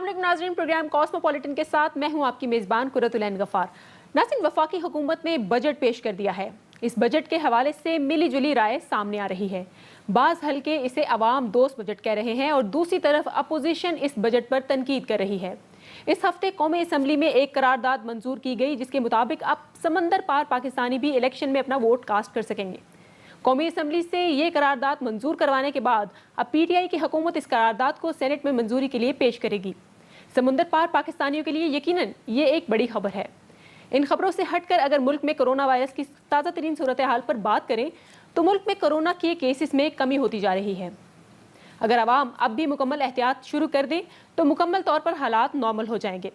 अस्सलाम वालेकुम नाज़रीन, प्रोग्राम कॉस्मोपॉलिटन के साथ मैं हूं आपकी मेज़बान कुरतुलैन गफ़ार। नाज़रीन, वफाकी हुकूमत ने बजट पेश कर दिया है। इस बजट के हवाले से मिली जुली राय सामने आ रही है। बाज़ हल्के इसे अवाम दोस्त बजट कह रहे हैं और दूसरी तरफ अपोजिशन इस बजट पर तनकीद कर रही है। इस हफ्ते कौमी असम्बली में एक करारदाद मंजूर की गई जिसके मुताबिक अब समंदर पार पाकिस्तानी भी इलेक्शन में अपना वोट कास्ट कर सकेंगे। कौमी असम्बली से ये करारदाद मंजूर करवाने के बाद अब PTI की हुकूमत इस करारदाद को सेनेट में मंजूरी के लिए पेश करेगी। समंदर पार पाकिस्तानियों के लिए यकीनन ये एक बड़ी खबर है। इन खबरों से हटकर अगर मुल्क में कोरोना वायरस की ताज़ा तरीन सूरत हाल पर बात करें तो मुल्क में कोरोना के केसेस में कमी होती जा रही है। अगर आवाम अब भी मुकम्मल एहतियात शुरू कर दें तो मुकम्मल तौर पर हालात नॉर्मल हो जाएंगे।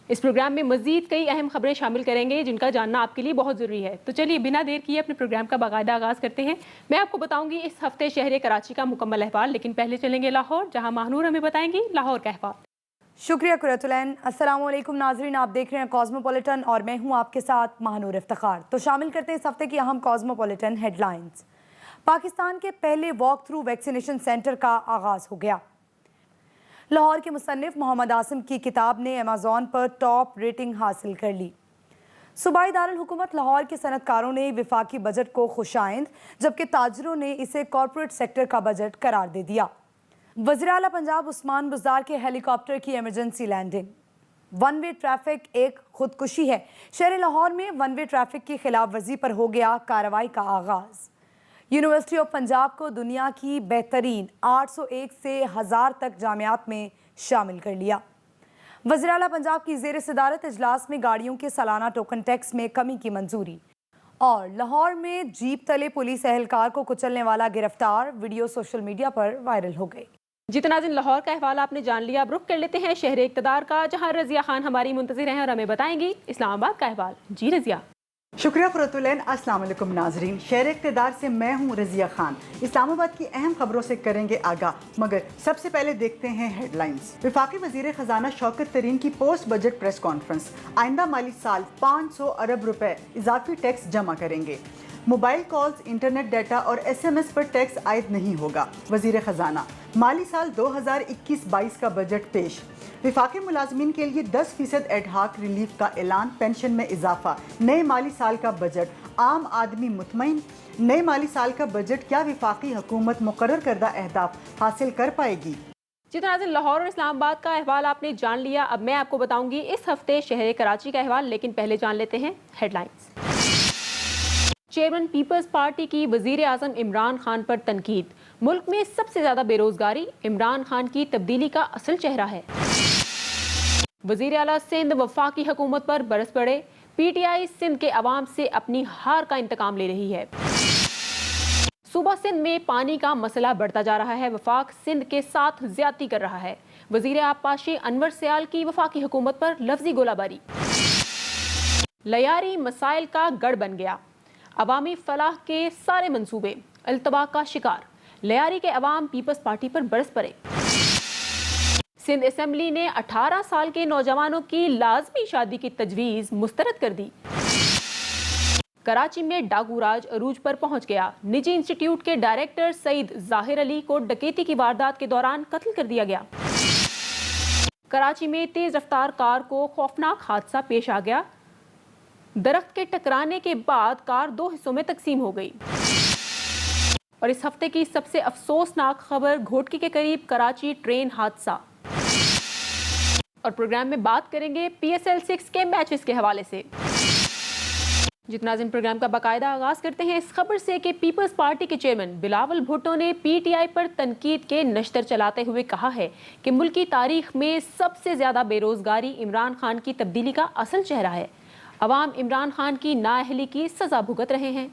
इस प्रोग्राम में मजीद कई अहम खबरें शामिल करेंगे जिनका जानना आपके लिए बहुत ज़रूरी है। तो चलिए बिना देर किए अपने प्रोग्राम का बाकायदा आगाज़ करते हैं। मैं आपको बताऊंगी इस हफ्ते शहर कराची का मुकम्मल अहवाल, लेकिन पहले चलेंगे लाहौर, जहां महानूर हमें बताएंगी लाहौर का अहवाल। शुक्रिया कुरतुलैन। अस्सलाम वालेकुम नाजरीन, आप देख रहे हैं कॉस्मोपॉलिटन और मैं हूं आपके साथ महानूर इफ्तिखार। तो शामिल करते हैं इस हफ्ते की अहम कॉस्मोपॉलिटन हेडलाइंस। पाकिस्तान के पहले वॉक थ्रू वैक्सीनेशन सेंटर का आगाज़ हो गया। लाहौर के मुसन्निफ मोहम्मद आसिम की किताब ने अमेज़ॉन पर टॉप रेटिंग हासिल कर ली। सूबाई दारुल हुकूमत लाहौर के सनतकारों ने विफाकी बजट को खुशाइंद, जबकि ताजरों ने इसे कॉरपोरेट सेक्टर का बजट करार दे दिया। वज़ीर आला पंजाब उस्मान बुज़दार के हेलीकॉप्टर की emergency landing. One way traffic एक खुदकुशी है। शहर लाहौर में वन वे ट्रैफिक की खिलाफ वर्जी पर हो गया कार्रवाई का आगाज़। यूनिवर्सिटी ऑफ पंजाब को दुनिया की बेहतरीन 801 से 1000 तक जामियात में शामिल कर लिया। वज़ीर आला पंजाब की ज़ेर सदारत इजलास में गाड़ियों के सालाना टोकन टैक्स में कमी की मंजूरी। और लाहौर में जीप तले पुलिस एहलकार को कुचलने वाला गिरफ्तार, वीडियो सोशल मीडिया पर वायरल हो गई। जितना दिन लाहौर का अहवाल आपने जान लिया, अब रुख कर लेते हैं शहर इक़्तिदार का, जहां रज़िया खान हमारी मुंतज़िर हैं और हमें बताएंगी इस्लामाबाद का अहवाल। जी रज़िया। शुक्रिया कुरतुलैन। अस्सलाम वालेकुम नाजरीन, शहर इक़्तिदार से मैं हूँ रज़िया खान। इस्लामाबाद की अहम खबरों से करेंगे आगाह, मगर सबसे पहले देखते हैं हेडलाइंस। वफाकी वज़ीर ख़जाना शौकत तरीन की पोस्ट बजट प्रेस कॉन्फ्रेंस। आइंदा माली साल 500 अरब रुपए इजाफी टैक्स जमा करेंगे। मोबाइल कॉल्स, इंटरनेट डाटा और SMS पर टैक्स आयद नहीं होगा। वज़ीर ख़जाना माली साल 2021-22 का बजट पेश। विफाकी मुलाजमीन के लिए 10% एडहाक रिलीफ का ऐलान, पेंशन में इजाफा। नए माली साल का बजट, आम आदमी मुतमईन। नए माली साल का बजट क्या विफाकी हुकूमत मुकर्रर करदा अहदाफ हासिल कर पाएगी? जितना दिन लाहौर और इस्लामाबाद का अहवाल आपने जान लिया, अब मैं आपको बताऊंगी इस हफ्ते शहर कराची का अहवाल, लेकिन पहले जान लेते हैं हेडलाइंस। चेयरमैन पीपल्स पार्टी की वजीर आजम इमरान खान पर तनकीद। मुल्क में सबसे ज्यादा बेरोजगारी इमरान खान की तब्दीली का असल चेहरा है। वजीर आला सिंध वफाकी हुकूमत पर बरस पड़े। PTI सिंध के अवाम से अपनी हार का इंतकाम ले रही है। सूबा सिंध में पानी का मसला बढ़ता जा रहा है। वफाक सिंध के साथ ज्यादती कर रहा है। वजीर आबपाशी अनवर सयाल की वफाकी हुकूमत पर लफ्जी गोलाबारी। लयारी मसाइल का गढ़ बन गया। अवामी फलाह के सारे मंसूबे अल्तबा का शिकार। लयारी के अवाम पीपल्स पार्टी पर बरस पड़े। सिंध असेंबली ने 18 साल के नौजवानों की लाजमी शादी की तजवीज़ मुस्तरद कर दी। कराची में डाकू राज अरूज पर पहुंच गया। निजी इंस्टीट्यूट के डायरेक्टर सईद जाहिर अली को डकैती की वारदात के दौरान कत्ल कर दिया गया। कराची में तेज रफ्तार कार को खौफनाक हादसा पेश आ गया। दरख्त के टकराने के बाद कार 2 हिस्सों में तकसीम हो गई। और इस हफ्ते की सबसे अफसोसनाक खबर, घोटकी के करीब कराची ट्रेन हादसा। और प्रोग्राम में बात करेंगे PSL 6 के मैचेस के हवाले से। जितना दिन प्रोग्राम का बाकायदा आगाज करते हैं इस खबर से कि पीपल्स पार्टी के चेयरमैन बिलावल भुट्टो ने PTI पर तनकीद के नश्तर चलाते हुए कहा है कि मुल्क की तारीख में सबसे ज्यादा बेरोजगारी इमरान खान की तब्दीली का असल चेहरा है। अवाम इमरान खान की नाअहली की सजा भुगत रहे हैं।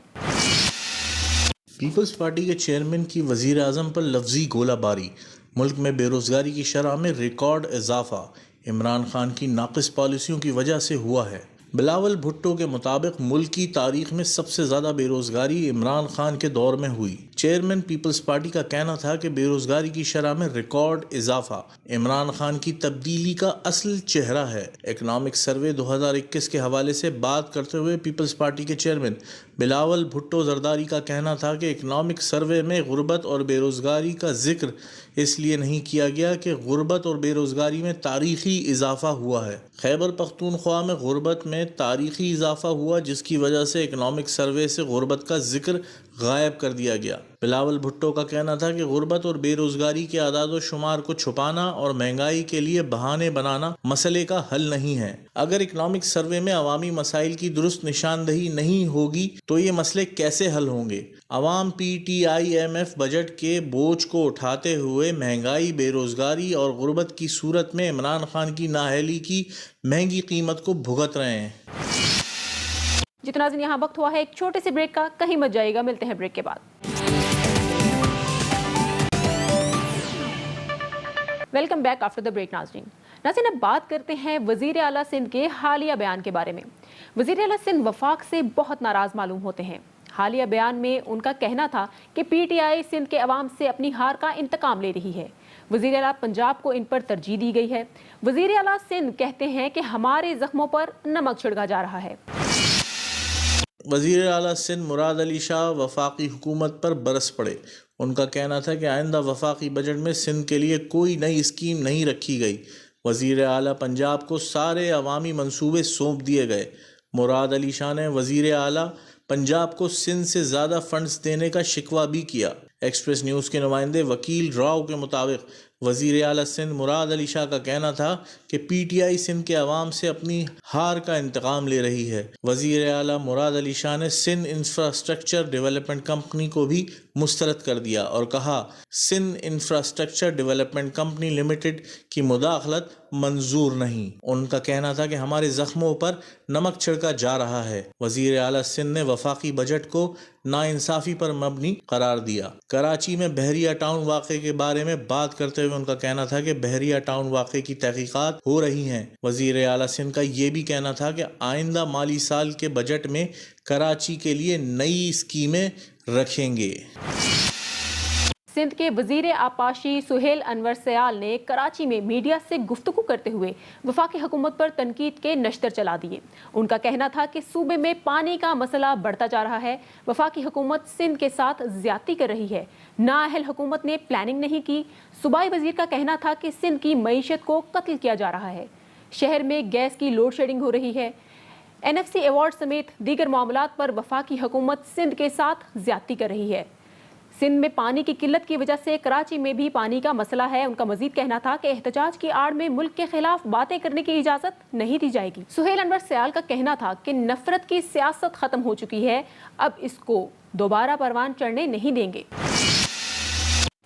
पीपल्स पार्टी के चेयरमैन की वजीर आजम पर लफ्जी गोलाबारी। मुल्क में बेरोजगारी की शरह में रिकॉर्ड इजाफा इमरान खान की नाक़िस पॉलिसियों की वजह से हुआ है। बिलावल भुट्टो के मुताबिक मुल्क की तारीख में सबसे ज़्यादा बेरोजगारी इमरान खान के दौर में हुई। चेयरमैन पीपल्स पार्टी का कहना था कि बेरोजगारी की शरह में रिकॉर्ड इजाफा इमरान खान की तब्दीली का असल चेहरा है। इकनॉमिक सर्वे 2021 के हवाले से बात करते हुए पीपल्स पार्टी के चेयरमैन بلاول بھٹو زرداری کا کہنا تھا کہ اکنامک سروے میں غربت اور بے روزگاری کا ذکر اس لیے نہیں کیا گیا کہ غربت اور بے روزگاری میں تاریخی اضافہ ہوا ہے۔ خیبر پختونخوا میں غربت میں تاریخی اضافہ ہوا، جس کی وجہ سے اکنامک سروے سے غربت کا ذکر غائب کر دیا گیا۔ بلاول بھٹو کا کہنا تھا کہ غربت اور بے روزگاری کے اعداد و شمار کو چھپانا اور مہنگائی کے لیے بہانے بنانا مسئلے کا حل نہیں ہے۔ اگر اکنامک سروے میں عوامی مسائل کی درست نشاندہی نہیں ہوگی تو یہ مسئلے کیسے حل ہوں گے؟ عوام PTIMF بجٹ کے بوجھ کو اٹھاتے ہوئے مہنگائی، بے روزگاری اور غربت کی صورت میں عمران خان کی نااہلی کی مہنگی قیمت کو بھگت رہے ہیں۔ جتنا ناظرین یہاں وقت ہوا ہے ایک چھوٹے سے بریک کا، کہیں مت جائے گا، ملتے ہیں بریک کے بعد۔ Welcome back after the break ناظرین۔ اب بات کرتے ہیں وزیر اعلیٰ سندھ کے حالیہ بیان کے بارے میں۔ وزیر اعلیٰ سندھ وفاق سے بہت ناراض معلوم ہوتے ہیں۔ حالیہ بیان میں ان کا کہنا تھا کہ PTI سندھ کے عوام سے اپنی ہار کا انتقام لے رہی ہے۔ وزیر اعلیٰ پنجاب کو ان پر ترجیح دی گئی ہے۔ وزیر اعلیٰ سندھ کہتے ہیں کہ ہمارے زخموں پر نمک چھڑکا جا رہا ہے۔ وزیر اعلیٰ سندھ مراد علی شاہ وفاقی حکومت پر برس پڑے۔ ان کا کہنا تھا کہ آئندہ وفاقی بجٹ میں سندھ کے لیے کوئی نئی اسکیم نہیں رکھی گئی۔ وزیر اعلیٰ پنجاب کو سارے عوامی منصوبے سونپ دیے گئے۔ مراد علی شاہ نے وزیر اعلیٰ پنجاب کو سندھ سے زیادہ فنڈز دینے کا شکوہ بھی کیا۔ ایکسپریس نیوز کے نمائندے وکیل راؤ کے مطابق وزیر اعلیٰ سندھ مراد علی شاہ کا کہنا تھا کہ PTI سندھ کے عوام سے اپنی ہار کا انتقام لے رہی ہے۔ وزیر اعلیٰ مراد علی شاہ نے سندھ انفراسٹرکچر ڈیولپمنٹ کمپنی کو بھی مسترد کر دیا اور کہا Sindh infrastructure development company limited کی مداخلت منظور نہیں۔ ان کا کہنا تھا کہ ہمارے زخموں پر نمک چھڑکا جا رہا ہے۔ وزیر اعلیٰ سندھ نے وفاقی بجٹ کو ناانصافی پر مبنی قرار دیا۔ کراچی میں بحریہ ٹاؤن واقعے کے بارے میں بات کرتے ہوئے ان کا کہنا تھا کہ بحریہ ٹاؤن واقعے کی تحقیقات ہو رہی ہیں۔ وزیر اعلیٰ سندھ کا یہ بھی کہنا تھا کہ آئندہ مالی سال کے بجٹ میں کراچی کے لیے نئی اسکیمیں رکھیں گے۔ سندھ کے وزیر آبپاشی سہیل انور سیال نے کراچی میں میڈیا سے گفتگو کرتے ہوئے وفاقی حکومت پر تنقید کے نشتر چلا دیے۔ ان کا کہنا تھا کہ صوبے میں پانی کا مسئلہ بڑھتا جا رہا ہے، وفاقی حکومت سندھ کے ساتھ زیادتی کر رہی ہے، نااہل حکومت نے پلاننگ نہیں کی۔ صوبائی وزیر کا کہنا تھا کہ سندھ کی معیشت کو قتل کیا جا رہا ہے، شہر میں گیس کی لوڈ شیڈنگ ہو رہی ہے۔ NFC ایوارڈ سمیت دیگر معاملات پر وفاقی حکومت سندھ کے ساتھ زیادتی کر رہی ہے۔ سندھ میں پانی کی قلت کی وجہ سے کراچی میں بھی پانی کا مسئلہ ہے۔ ان کا مزید کہنا تھا کہ احتجاج کی آڑ میں ملک کے خلاف باتیں کرنے کی اجازت نہیں دی جائے گی۔ سہیل انور سیال کا کہنا تھا کہ نفرت کی سیاست ختم ہو چکی ہے، اب اس کو دوبارہ پروان چڑھنے نہیں دیں گے۔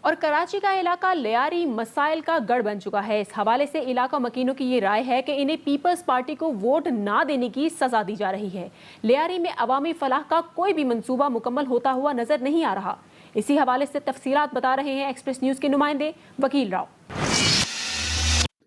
اور کراچی کا علاقہ لیاری مسائل کا گڑھ بن چکا ہے۔ اس حوالے سے علاقہ مکینوں کی یہ رائے ہے کہ انہیں پیپلز پارٹی کو ووٹ نہ دینے کی سزا دی جا رہی ہے۔ لیاری میں عوامی فلاح کا کوئی بھی منصوبہ مکمل ہوتا ہوا نظر نہیں آ رہا۔ اسی حوالے سے تفصیلات بتا رہے ہیں ایکسپریس نیوز کے نمائندے وکیل راؤ۔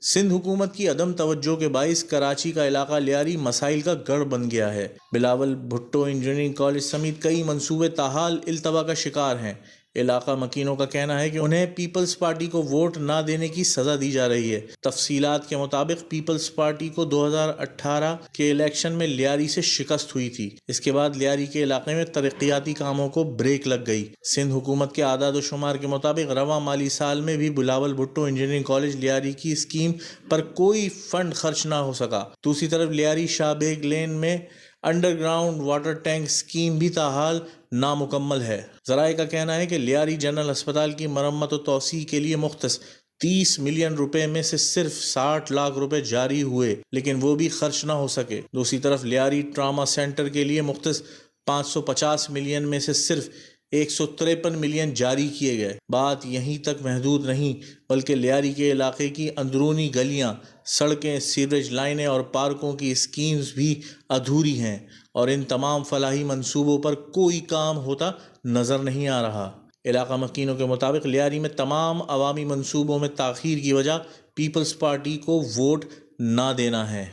سندھ حکومت کی عدم توجہ کے باعث کراچی کا علاقہ لیاری مسائل کا گڑھ بن گیا ہے۔ بلاول بھٹو انجینئرنگ کالج سمیت کئی منصوبے تاحال التوا کا شکار ہیں۔ علاقہ مکینوں کا کہنا ہے کہ انہیں پیپلز پارٹی کو ووٹ نہ دینے کی سزا دی جا رہی ہے۔ تفصیلات کے مطابق پیپلز پارٹی کو 2018 کے الیکشن میں لیاری سے شکست ہوئی تھی۔ اس کے بعد لیاری کے علاقے میں ترقیاتی کاموں کو بریک لگ گئی۔ سندھ حکومت کے اعداد و شمار کے مطابق رواں مالی سال میں بھی بلاول بھٹو انجینئرنگ کالج لیاری کی اسکیم پر کوئی فنڈ خرچ نہ ہو سکا۔ دوسری طرف لیاری شاہ بیگ لین میں under ground water tank scheme بھی تاحال نامکمل ہے۔ ذرائع کا کہنا ہے کہ لیاری جنرل اسپتال کی مرمت و توسیع کے لیے مختص 30 ملین روپے میں سے صرف 60 لاکھ روپے جاری ہوئے، لیکن وہ بھی خرچ نہ ہو سکے۔ دوسری طرف لیاری ٹراما سینٹر کے لیے مختص 550 ملین میں سے صرف 153 ملین جاری کیے گئے۔ بات یہیں تک محدود نہیں، بلکہ لیاری کے علاقے کی اندرونی گلیاں، سڑکیں، سیوریج لائنیں اور پارکوں کی اسکیمز بھی ادھوری ہیں، اور ان تمام فلاحی منصوبوں پر کوئی کام ہوتا نظر نہیں آ رہا۔ علاقہ مکینوں کے مطابق لیاری میں تمام عوامی منصوبوں میں تاخیر کی وجہ پیپلز پارٹی کو ووٹ نہ دینا ہے۔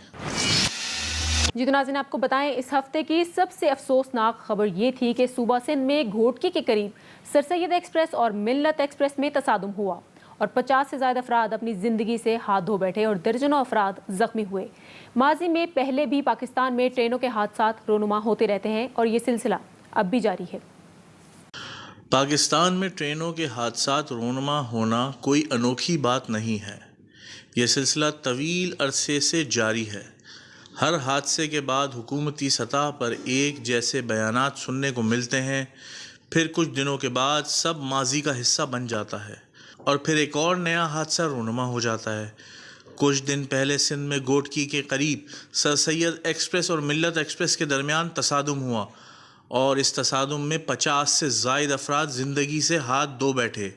جی تو ناظرین آپ کو بتائیں اس ہفتے کی سب سے افسوسناک خبر یہ تھی کہ صوبہ سندھ میں گھوٹکی کے قریب سر سید ایکسپریس اور ملت ایکسپریس میں تصادم ہوا اور 50 سے زائد افراد اپنی زندگی سے ہاتھ دھو بیٹھے اور درجنوں افراد زخمی ہوئے۔ ماضی میں پہلے بھی پاکستان میں ٹرینوں کے حادثات رونما ہوتے رہتے ہیں اور یہ سلسلہ اب بھی جاری ہے۔ پاکستان میں ٹرینوں کے حادثات رونما ہونا کوئی انوکھی بات نہیں ہے۔ یہ سلسلہ طویل عرصے سے جاری ہے۔ ہر حادثے کے بعد حکومتی سطح پر ایک جیسے بیانات سننے کو ملتے ہیں، پھر کچھ دنوں کے بعد سب ماضی کا حصہ بن جاتا ہے اور پھر ایک اور نیا حادثہ رونما ہو جاتا ہے۔ کچھ دن پہلے سندھ میں گوٹکی کے قریب سر سید ایکسپریس اور ملت ایکسپریس کے درمیان تصادم ہوا اور اس تصادم میں 50 سے زائد افراد زندگی سے ہاتھ دھو بیٹھے،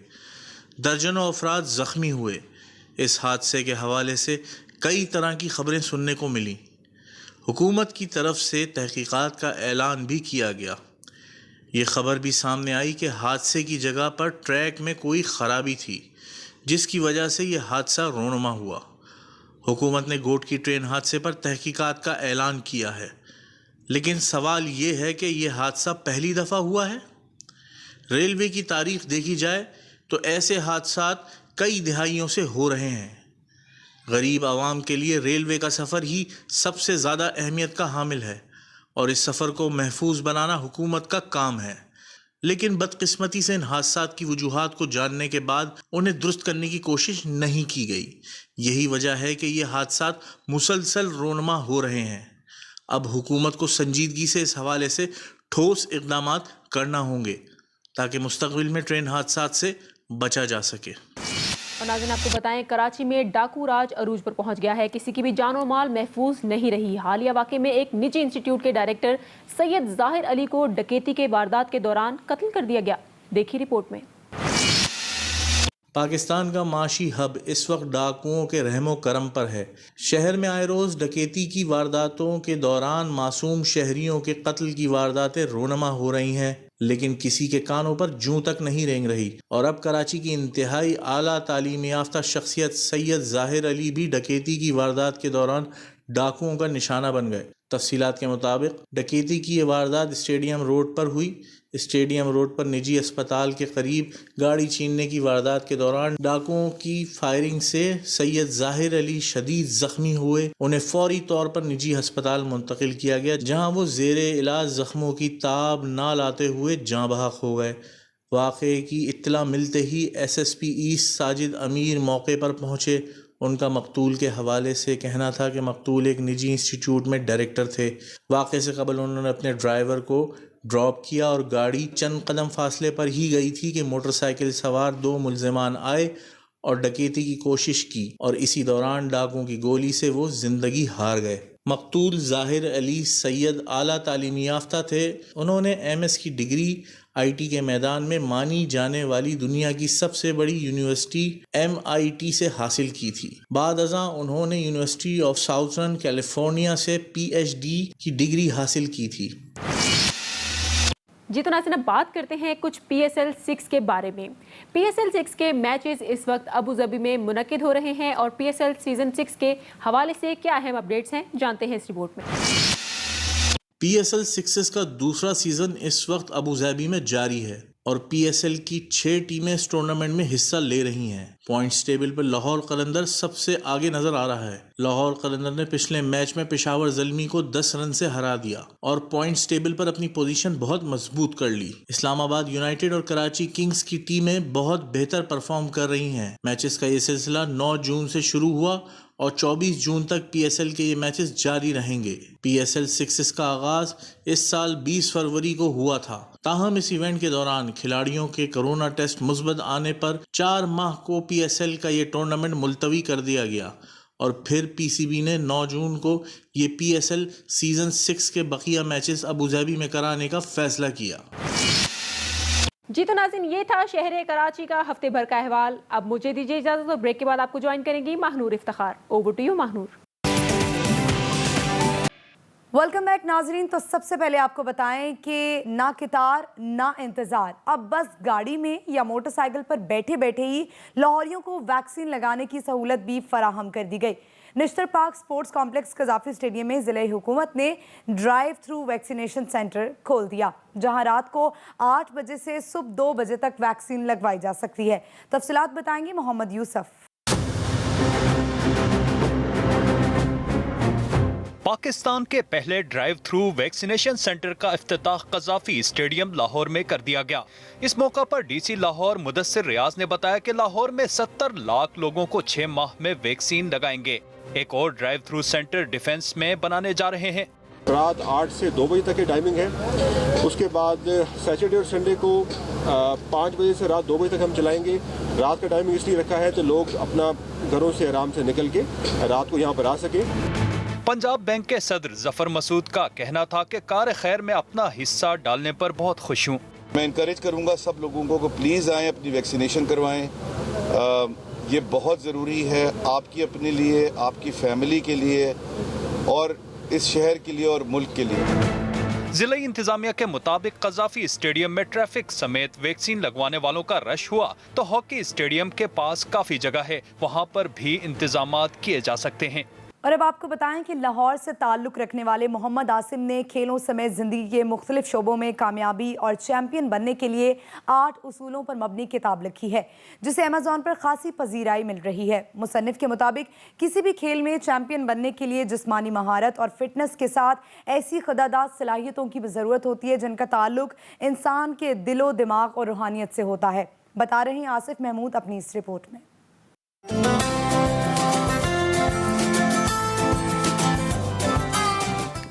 درجنوں افراد زخمی ہوئے۔ اس حادثے کے حوالے سے کئی طرح کی خبریں سننے کو ملیں۔ حکومت کی طرف سے تحقیقات کا اعلان بھی کیا گیا۔ یہ خبر بھی سامنے آئی کہ حادثے کی جگہ پر ٹریک میں کوئی خرابی تھی جس کی وجہ سے یہ حادثہ رونما ہوا۔ حکومت نے گوٹکی ٹرین حادثے پر تحقیقات کا اعلان کیا ہے، لیکن سوال یہ ہے کہ یہ حادثہ پہلی دفعہ ہوا ہے؟ ریلوے کی تاریخ دیکھی جائے تو ایسے حادثات کئی دہائیوں سے ہو رہے ہیں۔ غریب عوام کے لیے ریلوے کا سفر ہی سب سے زیادہ اہمیت کا حامل ہے اور اس سفر کو محفوظ بنانا حکومت کا کام ہے، لیکن بدقسمتی سے ان حادثات کی وجوہات کو جاننے کے بعد انہیں درست کرنے کی کوشش نہیں کی گئی۔ یہی وجہ ہے کہ یہ حادثات مسلسل رونما ہو رہے ہیں۔ اب حکومت کو سنجیدگی سے اس حوالے سے ٹھوس اقدامات کرنا ہوں گے تاکہ مستقبل میں ٹرین حادثات سے بچا جا سکے۔ اور ناظرین آپ کو بتائیں کراچی میں ڈاکو راج عروج پر پہنچ گیا ہے، کسی کی بھی جان و مال محفوظ نہیں رہی۔ حالیہ واقعے میں ایک نجی انسٹیٹیوٹ کے ڈائریکٹر سید ظاہر علی کو ڈکیتی کے واردات کے دوران قتل کر دیا گیا۔ دیکھیے رپورٹ میں۔ پاکستان کا معاشی ہب اس وقت ڈاکوؤں کے رحم و کرم پر ہے۔ شہر میں آئے روز ڈکیتی کی وارداتوں کے دوران معصوم شہریوں کے قتل کی وارداتیں رونما ہو رہی ہیں، لیکن کسی کے کانوں پر جوں تک نہیں رینگ رہی۔ اور اب کراچی کی انتہائی اعلیٰ تعلیم یافتہ شخصیت سید ظاہر علی بھی ڈکیتی کی واردات کے دوران ڈاکوؤں کا نشانہ بن گئے۔ تفصیلات کے مطابق ڈکیتی کی یہ واردات اسٹیڈیم روڈ پر ہوئی۔ اسٹیڈیم روڈ پر نجی اسپتال کے قریب گاڑی چھیننے کی واردات کے دوران ڈاکوؤں کی فائرنگ سے سید ظاہر علی شدید زخمی ہوئے۔ انہیں فوری طور پر نجی ہسپتال منتقل کیا گیا، جہاں وہ زیر علاج زخموں کی تاب نہ لاتے ہوئے جاں بحق ہو گئے۔ واقعے کی اطلاع ملتے ہی S S P east Sajid Amir موقع پر پہنچے۔ ان کا مقتول کے حوالے سے کہنا تھا کہ مقتول ایک نجی انسٹیٹیوٹ میں ڈائریکٹر تھے۔ واقعے سے قبل انہوں نے اپنے ڈرائیور کو ڈراپ کیا اور گاڑی چند قدم فاصلے پر ہی گئی تھی کہ موٹر سائیکل سوار 2 ملزمان آئے اور ڈکیتی کی کوشش کی، اور اسی دوران ڈاکوؤں کی گولی سے وہ زندگی ہار گئے۔ مقتول ظاہر علی سید اعلیٰ تعلیم یافتہ تھے۔ انہوں نے ایم ایس کی ڈگری آئی ٹی کے میدان میں مانی جانے والی دنیا کی سب سے بڑی یونیورسٹی MIT سے حاصل کی تھی۔ بعد ازاں انہوں نے یونیورسٹی آف ساؤتھرن کیلیفورنیا سے PhD کی ڈگری حاصل کی تھی۔ جی تو ناظرین اب بات کرتے ہیں کچھ PSL 6 کے بارے میں۔ PSL 6 کے میچز اس وقت ابو ظبی میں منعقد ہو رہے ہیں، اور PSL سیزن 6 کے حوالے سے کیا اہم اپڈیٹس ہیں جانتے ہیں اس رپورٹ میں۔ PSL 6 کا دوسرا سیزن اس وقت ابو ظبی میں جاری ہے اور PSL کی 6 ٹیمیں اس ٹورنامنٹ میں حصہ لے رہی ہیں۔ پوائنٹس ٹیبل پر لاہور قلندر سب سے آگے نظر آ رہا ہے۔ لاہور قلندر نے پچھلے میچ میں پشاور زلمی کو 10 رن سے ہرا دیا اور پوائنٹس ٹیبل پر اپنی پوزیشن بہت مضبوط کر لی۔ اسلام آباد یونائیٹڈ اور کراچی کنگز کی ٹیمیں بہت بہتر پرفارم کر رہی ہیں۔ میچز کا یہ سلسلہ 9 جون سے شروع ہوا اور 24 جون تک PSL کے یہ میچز جاری رہیں گے۔ PSL 6 کا آغاز اس سال 20 فروری کو ہوا تھا، تاہم اس ایونٹ کے دوران کھلاڑیوں کے کرونا ٹیسٹ مثبت آنے پر 4 ماہ کو PSL کا یہ ٹورنامنٹ ملتوی کر دیا گیا، اور پھر PCB نے 9 جون کو یہ PSL سیزن 6 کے بقیہ میچز ابو ظبی میں کرانے کا فیصلہ کیا۔ جی تو ناظرین یہ تھا شہر کراچی کا ہفتے بھر کا احوال۔ اب مجھے دیجیے اجازت، اور بریک کے بعد آپ کو جوائن کریں گی Mahnoor Iftikhar. Over to you Mahnoor. Welcome back ناظرین۔ تو سب سے پہلے آپ کو بتائیں کہ نہ قطار نہ انتظار، اب بس گاڑی میں یا موٹر سائیکل پر بیٹھے بیٹھے ہی لاہوریوں کو ویکسین لگانے کی سہولت بھی فراہم کر دی گئی۔ Nishtar park sports complex Qaddafi stadium میں ضلع حکومت نے ڈرائیو تھرو ویکسینیشن سینٹر کھول دیا، جہاں رات کو 8 بجے سے صبح 2 بجے تک ویکسین لگوائی جا سکتی ہے۔ تفصیلات بتائیں گے محمد یوسف۔ पाकिस्तान के पहले ड्राइव थ्रू वैक्सीनेशन सेंटर का इफ्तिताह कज़ाफी स्टेडियम लाहौर में कर दिया गया। इस मौका पर डीसी लाहौर मुदस्सिर रियाज ने बताया कि लाहौर में 70 लाख लोगों को 6 माह में वैक्सीन लगाएंगे। एक और ड्राइव थ्रू सेंटर डिफेंस में बनाने जा रहे हैं। रात 8 से 2 बजे तक की टाइमिंग है। उसके बाद सैटरडे और संडे को 5 बजे से रात 2 बजे तक हम चलाएंगे। रात का टाइमिंग इसलिए रखा है तो लोग अपना घरों से आराम से निकल के रात को यहाँ पर आ सके। पंजाब बैंक के सदर जफर मसूद का कहना था कि कार खैर में अपना हिस्सा डालने पर बहुत खुश हूँ। मैं इनकरेज करूँगा सब लोगों को प्लीज़ आएँ, अपनी वैक्सीनेशन करवाएं। ये बहुत ज़रूरी है आपकी अपने लिए, आपकी फैमिली के लिए और इस शहर के लिए और मुल्क के लिए। जिला इंतजामिया के मुताबिक कज़ाफी स्टेडियम में ट्रैफिक समेत वैक्सीन लगवाने वालों का रश हुआ तो हॉकी स्टेडियम के पास काफी जगह है, वहां पर भी इंतजामात किए जा सकते हैं। और अब आपको बताएं कि लाहौर से ताल्लुक़ रखने वाले मोहम्मद आसिम ने खेलों समेत ज़िंदगी के मुख्तलिफ शोबों में कामयाबी और चैम्पियन बनने के लिए 8 उसूलों पर मबनी किताब लिखी है, जिसे अमेज़ॉन पर खासी पजीराई मिल रही है। मुसन्निफ के मुताबिक किसी भी खेल में चैम्पियन बनने के लिए जिस्मानी महारत और फिटनेस के साथ ऐसी खुदादाद सलाहियतों की ज़रूरत होती है जिनका ताल्लुक़ इंसान के दिलो दिमाग और रूहानियत से होता है। बता रहे हैं आसिफ महमूद अपनी इस रिपोर्ट में।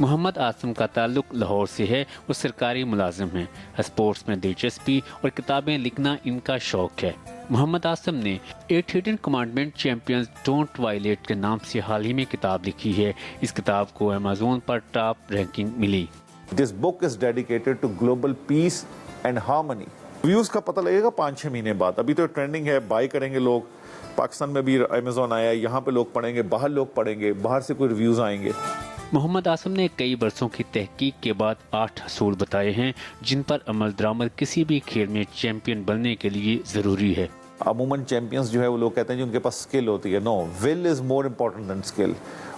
मोहम्मद आसिम का ताल्लुक लाहौर से है। वो सरकारी मुलाजिम हैं। स्पोर्ट्स में दिलचस्पी और किताबें लिखना इनका शौक है। मोहम्मद आसिम ने 8 hidden commandment champions don't violate के नाम से हाल ही में किताब लिखी है। इस किताब को अमेज़ॉन पर टॉप रैंकिंग मिली। This book is dedicated to global peace and harmony. Views का पता लगेगा 5-6 महीने बाद। अभी तो ट्रेंडिंग है, बाय करेंगे लोग। पाकिस्तान में भी अमेज़ॉन आया, यहाँ पे लोग पढ़ेंगे, बाहर लोग पढ़ेंगे, बाहर से कोई रिव्यूज़ आएंगे। मोहम्मद आसिम ने कई बरसों की तहकीक के बाद 8 असूल बताए हैं जिन पर अमल दरामद किसी भी खेल में चैंपियन बनने के लिए ज़रूरी है। अमूमन चैंपियंस जो है वो लोग कहते हैं जो उनके पास स्किल होती है। No, will is more important than skill.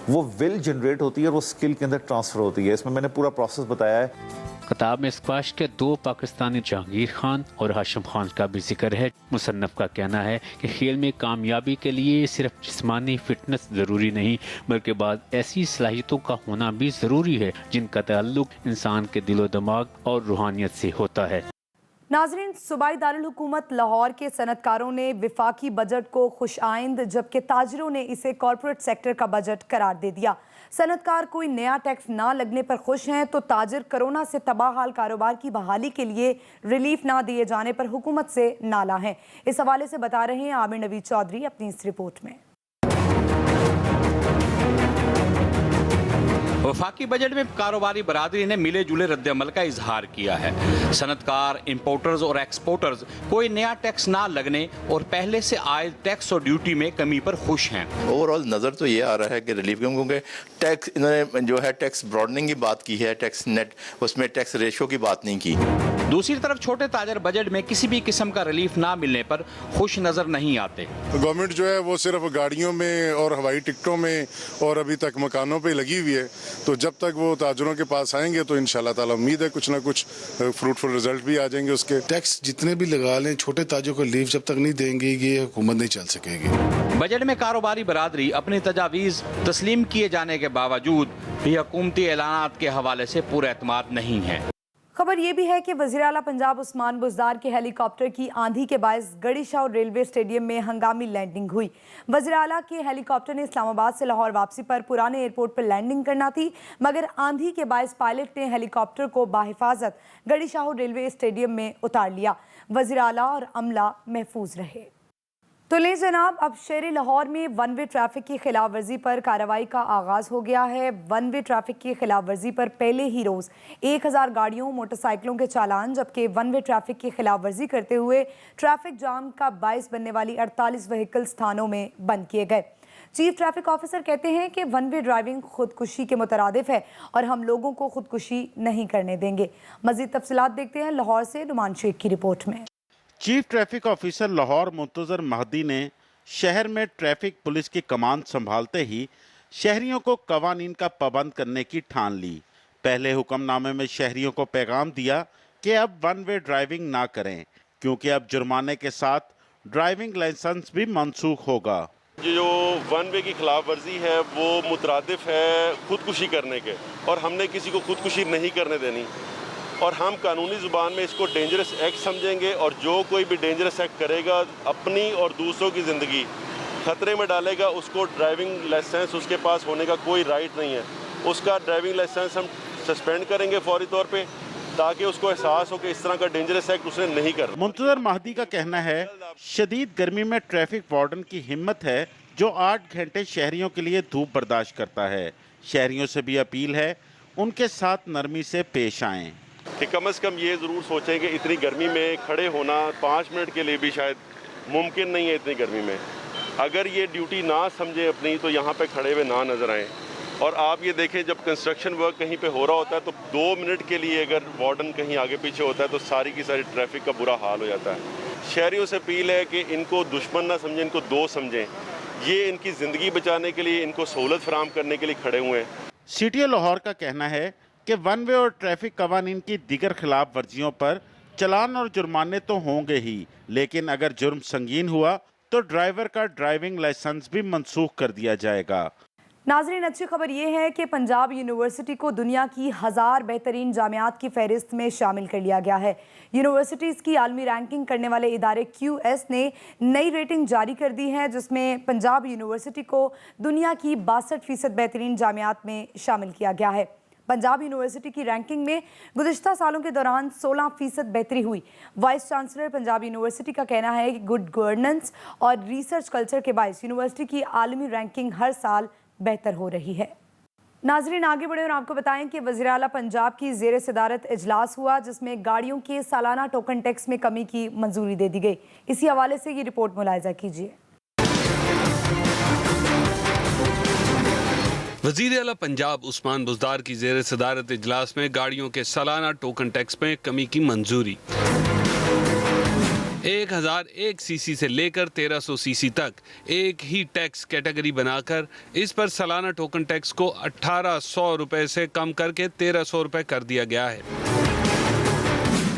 वो विल जनरेट होती है और वो स्किल के अंदर ट्रांसफ़र होती है। इसमें मैंने पूरा प्रोसेस बताया है। किताब में स्क्वाश के 2 पाकिस्तानी जहांगीर खान और हाशिम खान का भी जिक्र है। मुसन्नफ का कहना है कि खेल में कामयाबी के लिए सिर्फ जिस्मानी फिटनेस ज़रूरी नहीं बल्कि बाद ऐसी सलाहियतों का होना भी ज़रूरी है जिनका ताल्लुक इंसान के दिलो दिमाग और रूहानियत से होता है। नाज़रीन, सूबाई दारुल हुकूमत लाहौर के सनतकारों ने विफाकी बजट को खुशाइंद जबकि ताजरों ने इसे कॉरपोरेट सेक्टर का बजट करार दे दिया। सनतकार कोई नया टैक्स ना लगने पर खुश हैं तो ताजर कोरोना से तबाह हाल कारोबार की बहाली के लिए रिलीफ ना दिए जाने पर हुकूमत से नाला हैं। इस हवाले से बता रहे हैं आमिर नवीद चौधरी अपनी इस रिपोर्ट में। वफाकी बजट में कारोबारी बरादरी ने मिले जुले रद्द-ए-अमल का इजहार किया है। सनतकार, इंपोर्टर्स और एक्सपोर्टर्स कोई नया टैक्स ना लगने और पहले से आयद टैक्स और ड्यूटी में कमी पर खुश हैं। ओवरऑल नज़र तो ये आ रहा है कि रिलीफ, क्योंकि टैक्स इन्होंने जो है टैक्स ब्रॉडनिंग की बात की है, टैक्स नेट उसमें टैक्स रेशो की बात नहीं की। दूसरी तरफ छोटे ताजर बजट में किसी भी किस्म का रिलीफ ना मिलने पर खुश नजर नहीं आते। गवर्नमेंट जो है वो सिर्फ गाड़ियों में और हवाई टिकटों में और अभी तक मकानों पे लगी हुई है, तो जब तक वो ताजरों के पास आएंगे तो इंशाल्लाह ताला उम्मीद है कुछ ना कुछ फ्रूटफुल रिजल्ट भी आ जाएंगे उसके। टैक्स जितने भी लगा लें, छोटे ताजों को लीव जब तक नहीं देंगे ये हुकूमत नहीं चल सकेगी। बजट में कारोबारी बरादरी अपनी तजावीज़ तस्लीम किए जाने के बावजूद भी हुकूमती ऐलानात के हवाले से पूरा एतमाद नहीं है। खबर ये भी है कि वज़ीर आला पंजाब उस्मान बुज़दार के हेलीकॉप्टर की आंधी के बायस गड़ी शाह रेलवे स्टेडियम में हंगामी लैंडिंग हुई। वज़ीर आला के हेलीकॉप्टर ने इस्लामाबाद से लाहौर वापसी पर पुराने एयरपोर्ट पर लैंडिंग करना थी, मगर आंधी के बायस पायलट ने हेलीकॉप्टर को बाहिफाजत गड़ी शाह रेलवे स्टेडियम में उतार लिया। वज़ीर आला और अमला महफूज रहे। तो ले जनाब, अब शहर लाहौर में वन वे ट्रैफिक की खिलाफ वर्जी पर कार्रवाई का आगाज़ हो गया है। वन वे ट्रैफिक की खिलाफ वर्जी पर पहले ही रोज़ 1000 गाड़ियों मोटरसाइकिलों के चालान, जबकि वन वे ट्रैफिक की खिलाफ वर्जी करते हुए ट्रैफिक जाम का बायस बनने वाली 48 व्हीकल्स थानों में बंद किए गए। चीफ ट्रैफिक ऑफिसर कहते हैं कि वन वे ड्राइविंग खुदकुशी के मुतरादिफ है और हम लोगों को खुदकुशी नहीं करने देंगे। मज़ीद तफसीलात देखते हैं लाहौर से नुमान शेख की रिपोर्ट में। Chief traffic officer Lahore Muntazir Mehdi ने शहर में ट्रैफिक पुलिस की कमान संभालते ही शहरियों को कवानीन का पाबंद करने की ठान ली। पहले हुक्मनामे में शहरियों को पैगाम दिया कि अब वन वे ड्राइविंग ना करें, क्योंकि अब जुर्माने के साथ ड्राइविंग लाइसेंस भी मनसूख होगा। जो वन वे की खिलाफ वर्जी है वो मुतरादिफ है खुदकुशी करने के, और हमने किसी को खुदकुशी नहीं करने देनी, और हम कानूनी ज़ुबान में इसको डेंजरस एक्ट समझेंगे, और जो कोई भी डेंजरस एक्ट करेगा अपनी और दूसरों की ज़िंदगी खतरे में डालेगा, उसको ड्राइविंग लाइसेंस उसके पास होने का कोई राइट नहीं है। उसका ड्राइविंग लाइसेंस हम सस्पेंड करेंगे फौरी तौर पे, ताकि उसको एहसास हो कि इस तरह का डेंजरस एक्ट उसने नहीं करना। मुंतजर महदी का कहना है शदीद गर्मी में ट्रैफिक वार्डन की हिम्मत है जो 8 घंटे शहरियों के लिए धूप बर्दाश्त करता है। शहरियों से भी अपील है उनके साथ नरमी से पेश आएं कि कम से कम ये ज़रूर सोचें कि इतनी गर्मी में खड़े होना 5 मिनट के लिए भी शायद मुमकिन नहीं है। इतनी गर्मी में अगर ये ड्यूटी ना समझें अपनी तो यहाँ पे खड़े हुए ना नज़र आएँ। और आप ये देखें जब कंस्ट्रक्शन वर्क कहीं पे हो रहा होता है तो 2 मिनट के लिए अगर वार्डन कहीं आगे पीछे होता है तो सारी की सारी ट्रैफिक का बुरा हाल हो जाता है। शहरियों से अपील है कि इनको दुश्मन ना समझें, इनको दोस्त समझें। ये इनकी ज़िंदगी बचाने के लिए, इनको सहूलत फराहम करने के लिए खड़े हुए हैं। सिटी लाहौर का कहना है कि वन वे और ट्रैफिक कवानीन की दीगर खिलाफ वर्जियों पर चलान और जुर्माने तो होंगे ही, लेकिन अगर जुर्म संगीन हुआ तो ड्राइवर का ड्राइविंग लाइसेंस भी मनसूख कर दिया जाएगा। नाज़रीन, अच्छी खबर यह है कि पंजाब यूनिवर्सिटी को दुनिया की 1000 बेहतरीन जामियात की फहरिस्त में शामिल कर लिया गया है। यूनिवर्सिटीज़ की आलमी रैंकिंग करने वाले इदारे QS ने नई रेटिंग जारी कर दी है, जिसमें पंजाब यूनिवर्सिटी को दुनिया की 62% बेहतरीन जामियात में शामिल किया गया है। पंजाब यूनिवर्सिटी की रैंकिंग में गुज़िश्ता सालों के दौरान 16% बेहतरी हुई। वाइस चांसलर पंजाब यूनिवर्सिटी का कहना है कि गुड गवर्नेंस और रिसर्च कल्चर के बायस यूनिवर्सिटी की आलमी रैंकिंग हर साल बेहतर हो रही है। नाजरीन, आगे बढ़े और आपको बताएं कि वज़ीर आला पंजाब की ज़ेर सदारत इजलास हुआ, जिसमें गाड़ियों के सालाना टोकन टैक्स में कमी की मंजूरी दे दी गई। इसी हवाले से ये रिपोर्ट मुलाहिजा कीजिए। वज़ीर आला पंजाब उस्मान बुज़दार की ज़ेर सदारत इजलास में गाड़ियों के सालाना टोकन टैक्स में कमी की मंजूरी। 1001 सीसी से लेकर 1300 सीसी तक एक ही टैक्स कैटेगरी बनाकर इस पर सालाना टोकन टैक्स को 1800 रुपए से कम करके 1300 रुपए कर दिया गया है।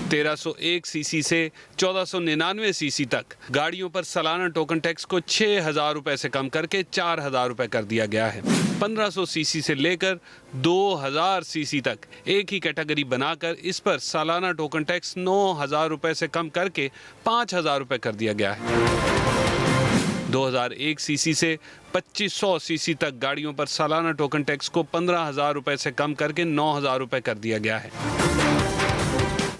1301 सीसी से 1499 सीसी तक गाड़ियों पर सालाना टोकन टैक्स को 6000 रुपए से कम करके 4000 रुपए कर दिया गया है। 1500 सीसी से लेकर 2000 सीसी तक एक ही कैटेगरी बनाकर इस पर सालाना टोकन टैक्स 9000 रुपए से कम करके 5000 रुपए कर दिया गया है। 2001 सीसी से 2500 सीसी तक गाड़ियों पर सालाना टोकन टैक्स को 15000 रुपए से कम करके 9000 रुपए कर दिया गया है।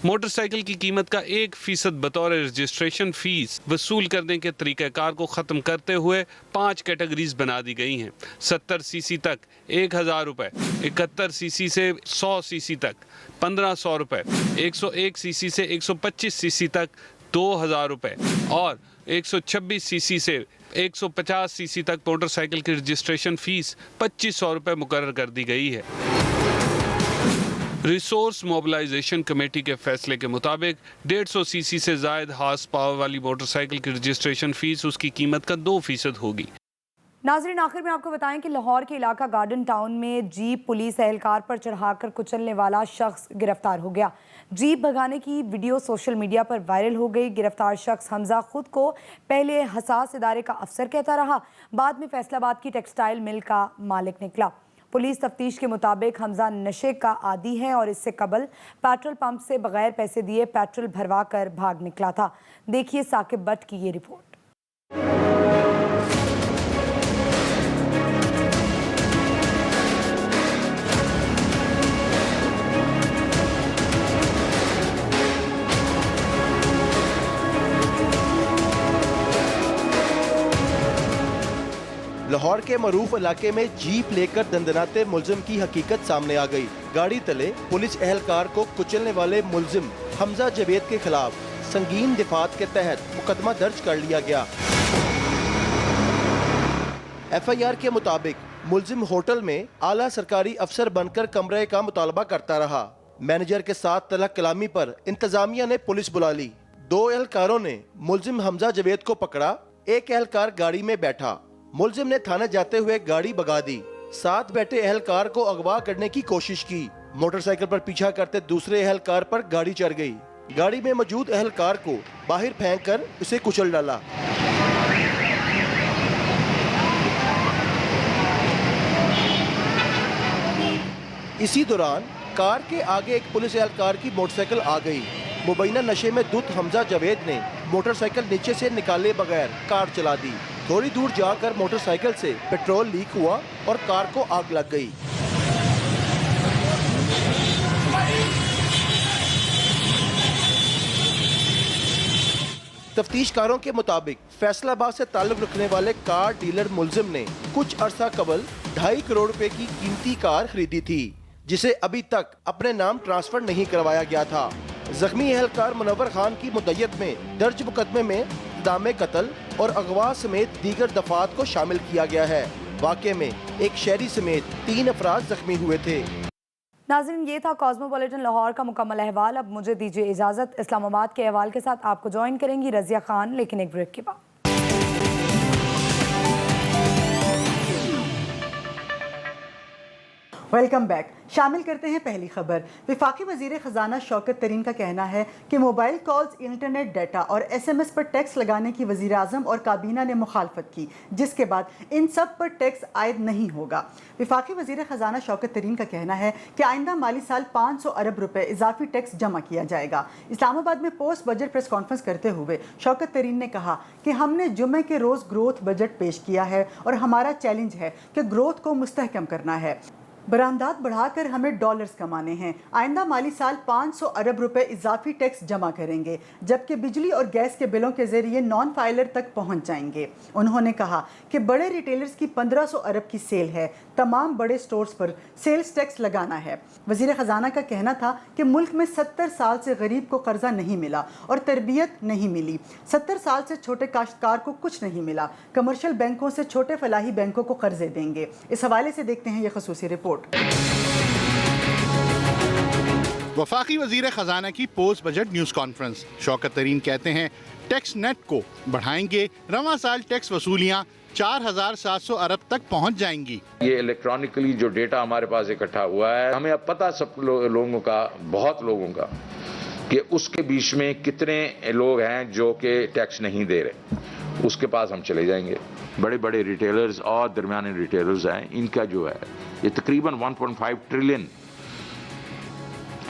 मोटरसाइकिल की कीमत का 1% बतौर रजिस्ट्रेशन फीस वसूल करने के तरीक़ाकार को ख़त्म करते हुए 5 कैटेगरीज बना दी गई हैं। 70 सीसी तक 1000 रुपये, 71 सीसी से 100 सीसी तक 1500 रुपये, 101 सीसी से 125 सीसी तक 2000 रुपये और 126 सीसी से 150 सीसी तक मोटरसाइकिल की रजिस्ट्रेशन फ़ीस 2500 रुपये मुकर्रर कर दी गई है। रिसोर्स मोबिलाइजेशन कमेटी के फैसले के मुताबिक 150 सीसी से ज़ायद हार्स पावर वाली मोटरसाइकिल की रजिस्ट्रेशन फ़ीस उसकी कीमत का 2% होगी। नाजरीन, आखिर में आपको बताएं कि लाहौर के इलाका गार्डन टाउन में जीप पुलिस एहलकार पर चढ़ाकर कुचलने वाला शख्स गिरफ्तार हो गया। जीप भगाने की वीडियो सोशल मीडिया पर वायरल हो गई। गिरफ्तार शख्स हमजा खुद को पहले हसास इदारे का अफसर कहता रहा, बाद में फैसलाबाद की टेक्सटाइल मिल का मालिक निकला। पुलिस तफ्तीश के मुताबिक हमजा नशे का आदी है और इससे कबल पेट्रोल पंप से बगैर पैसे दिए पेट्रोल भरवा कर भाग निकला था। देखिए साकिब भट्ट की ये रिपोर्ट। लाहौर के मरूफ इलाके में जीप लेकर दंदनाते मुलजिम की हकीकत सामने आ गई। गाड़ी तले पुलिस एहलकार को कुचलने वाले मुलजिम हमजा जवेद के खिलाफ संगीन दिफात के तहत मुकदमा दर्ज कर लिया गया। FIR के मुताबिक मुलजिम होटल में आला सरकारी अफसर बनकर कमरे का मुतालबा करता रहा। मैनेजर के साथ तलक कलामी पर इंतजामिया ने पुलिस बुला ली। 2 एहलकारों ने मुलजिम हमजा जवेद को पकड़ा। एक एहलकार गाड़ी में बैठा। मुलजिम ने थाने जाते हुए गाड़ी भगा दी। साथ बैठे एहलकार को अगवा करने की कोशिश की। मोटरसाइकिल पर पीछा करते दूसरे एहलकार पर गाड़ी चढ़ गई। गाड़ी में मौजूद एहलकार को बाहर फेंक कर उसे कुचल डाला। इसी दौरान कार के आगे एक पुलिस एहलकार की मोटरसाइकिल आ गई। मुबैना नशे में धुत हमजा जावेद ने मोटरसाइकिल नीचे से निकाले बगैर कार चला दी। थोड़ी दूर जाकर मोटरसाइकिल से पेट्रोल लीक हुआ और कार को आग लग गई। तफ्तीशकारों के मुताबिक फैसलाबाद से ताल्लुक रखने वाले कार डीलर मुलजिम ने कुछ अरसा कबल 2.5 करोड़ रुपए की कीमती कार खरीदी थी, जिसे अभी तक अपने नाम ट्रांसफर नहीं करवाया गया था। जख्मी एहलकार मुनव्वर खान की मुद्दत में दर्ज मुकदमे में इक़दाम कत्ल और अगवा समेत दीगर दफात को शामिल किया गया है। वाक़े में एक शहरी समेत 3 अफराद जख्मी हुए थे। नाज़रीन, ये था कॉस्मोपॉलिटन लाहौर का मुकम्मल अहवाल। अब मुझे दीजिए इजाज़त। इस्लामाबाद के अहवाल के साथ आपको ज्वाइन करेंगी रज़िया खान, लेकिन एक ब्रेक के बाद। Welcome back. शामिल करते हैं पहली खबर। वफाकी वज़ीर ख़जाना शौकत तरीन का कहना है कि मोबाइल कॉल्स, इंटरनेट डाटा और SMS पर टैक्स लगाने की वज़ीर आज़म और काबीना ने मुखालफत की, जिसके बाद इन सब पर टैक्स आयद नहीं होगा। वफाकी वज़ीर ख़जाना शौकत तरीन का कहना है कि आइंदा माली साल 500 अरब रुपए इजाफी टैक्स जमा किया जाएगा। इस्लामाबाद में पोस्ट बजट प्रेस कॉन्फ्रेंस करते हुए शौकत तरीन ने कहा कि हमने जुमे के रोज़ ग्रोथ बजट पेश किया है और हमारा चैलेंज है कि ग्रोथ को मुस्तहकम करना है। बरामदात बढ़ाकर हमें डॉलर्स कमाने हैं। आइंदा माली साल 500 अरब रुपए इजाफी टैक्स जमा करेंगे, जबकि बिजली और गैस के बिलों के जरिए नॉन फाइलर तक पहुंच जाएंगे। उन्होंने कहा कि बड़े रिटेलर्स की 1500 अरब की सेल है, तमाम बड़े स्टोर्स पर सेल्स टैक्स लगाना है। वज़ीर ख़जाना का कहना था कि मुल्क में 70 साल से गरीब को कर्जा नहीं मिला और तरबियत नहीं मिली। 70 साल से छोटे काश्तकार को कुछ नहीं मिला। कमर्शियल बैंकों से छोटे फलाही बैंकों को कर्जे देंगे। इस हवाले से देखते हैं ये खसूसी रिपोर्ट। वफाकी वजीर खजाना की post budget news conference. Shaukat तरीन कहते हैं टैक्स नेट को बढ़ाएंगे, रवां साल टैक्स वसूलियां 4700 अरब तक पहुंच जाएंगी। ये इलेक्ट्रॉनिकली जो डेटा हमारे पास इकट्ठा हुआ है, हमें अब पता सब लोगों का, बहुत लोगों का, कि उसके बीच में कितने लोग हैं जो कि टैक्स नहीं दे रहे। उसके पास हम चले जाएंगे। बड़े बड़े रिटेलर्स और दरमियाने रिटेलर्स हैं, इनका जो है ये तकरीबन 1.5 ट्रिलियन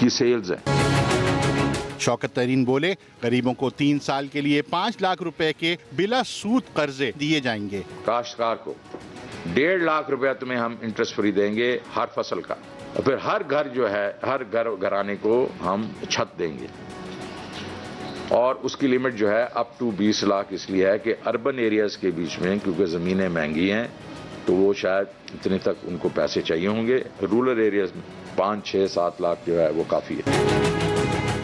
की सेल्स है। शौकत तरीन बोले गरीबों को 3 साल के लिए 5 लाख रुपए के बिला सूद कर्जे दिए जाएंगे। काश्तकार को 1.5 लाख रुपया तुम्हें हम इंटरेस्ट फ्री देंगे हर फसल का, और फिर हर घर जो है, हर घराने को हम छत देंगे, और उसकी लिमिट जो है अप टू 20 लाख इसलिए है कि अर्बन एरियाज के बीच में, क्योंकि ज़मीनें महंगी हैं, तो वो शायद इतने तक उनको पैसे चाहिए होंगे। रूरल एरियाज में 5, 6, 7 लाख जो है वो काफ़ी है।